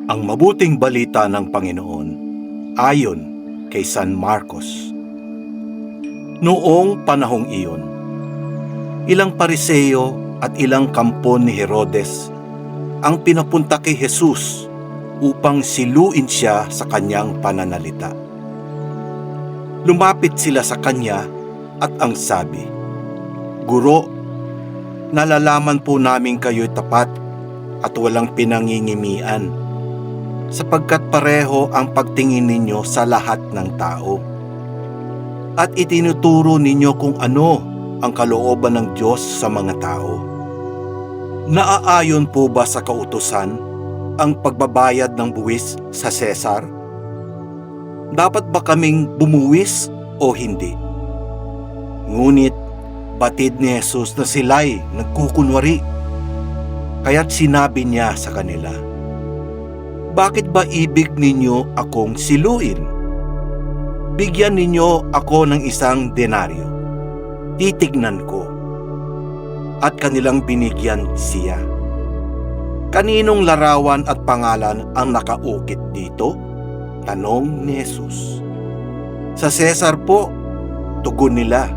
Ang mabuting balita ng Panginoon ayon kay San Marcos. Noong panahong iyon, ilang Pariseo at ilang kampon ni Herodes ang pinapunta kay Jesus upang siluin siya sa kanyang pananalita. Lumapit sila sa kanya at ang sabi, "Guro, nalalaman po namin kayo'y tapat at walang pinangingimian, sapagkat pareho ang pagtingin ninyo sa lahat ng tao. At itinuturo ninyo kung ano ang kalooban ng Diyos sa mga tao. Naaayon po ba sa kautusan ang pagbabayad ng buwis sa Cesar? Dapat ba kaming bumuwis o hindi?" Ngunit batid ni Jesus na sila'y nagkukunwari, kaya't sinabi niya sa kanila, "Bakit ba ibig ninyo akong siluin? Bigyan ninyo ako ng isang denaryo. Titignan ko." At kanilang binigyan siya. "Kaninong larawan at pangalan ang nakaukit dito?" tanong ni Jesus. "Sa Cesar po," tugon nila.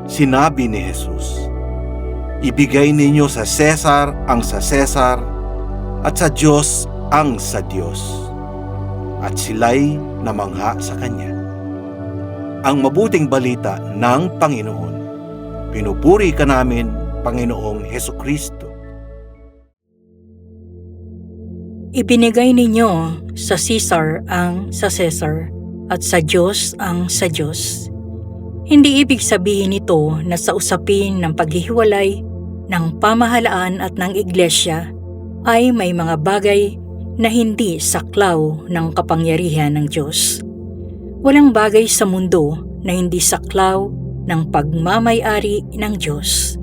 Sinabi ni Jesus, "Ibigay ninyo sa Cesar ang sa Cesar at sa Diyos ang sa Diyos." At sila'y namangha sa kanya. Ang mabuting balita ng Panginoon. Pinupuri ka namin, Panginoong Hesukristo. Ibinigay ninyo sa Caesar ang sa Caesar at sa Diyos ang sa Diyos. Hindi ibig sabihin nito na sa usapin ng paghihiwalay ng pamahalaan at ng iglesia ay may mga bagay na hindi saklaw ng kapangyarihan ng Diyos. Walang bagay sa mundo na hindi saklaw ng pagmamay-ari ng Diyos.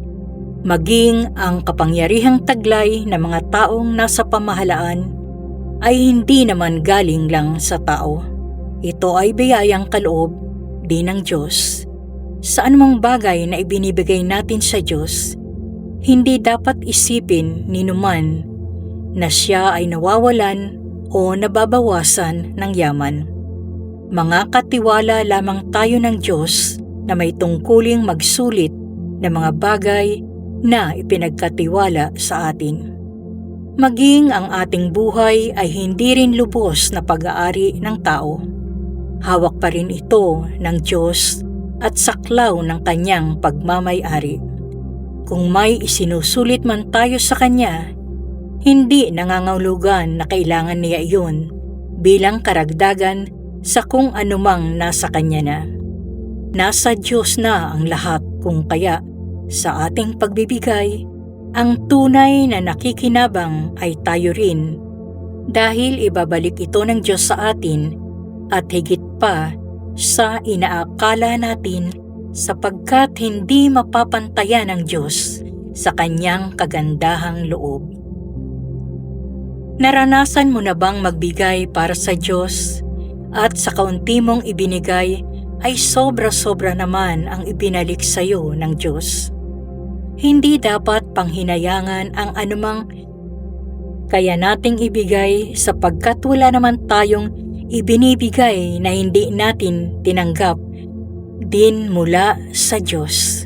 Maging ang kapangyarihang taglay ng mga taong nasa pamahalaan ay hindi naman galing lang sa tao. Ito ay biyayang kaloob din ng Diyos. Sa anumang bagay na ibinibigay natin sa Diyos, hindi dapat isipin ni numan na siya ay nawawalan o nababawasan ng yaman. Mga katiwala lamang tayo ng Diyos na may tungkuling magsulit ng mga bagay na ipinagkatiwala sa atin. Maging ang ating buhay ay hindi rin lubos na pag-aari ng tao. Hawak pa rin ito ng Diyos at saklaw ng kanyang pagmamay-ari. Kung may isinusulit man tayo sa kanya, hindi nangangahulugan na kailangan niya iyon bilang karagdagan sa kung anumang nasa kanya na. Nasa Diyos na ang lahat, kung kaya sa ating pagbibigay, ang tunay na nakikinabang ay tayo rin, dahil ibabalik ito ng Diyos sa atin at higit pa sa inaakala natin, sapagkat hindi mapapantayan ng Diyos sa kanyang kagandahang loob. Naranasan mo na bang magbigay para sa Diyos at sa kaunti mong ibinigay ay sobra-sobra naman ang ibinalik sa iyo ng Diyos? Hindi dapat panghinayangan ang anumang kaya nating ibigay, sapagkat wala naman tayong ibinibigay na hindi natin tinanggap din mula sa Diyos.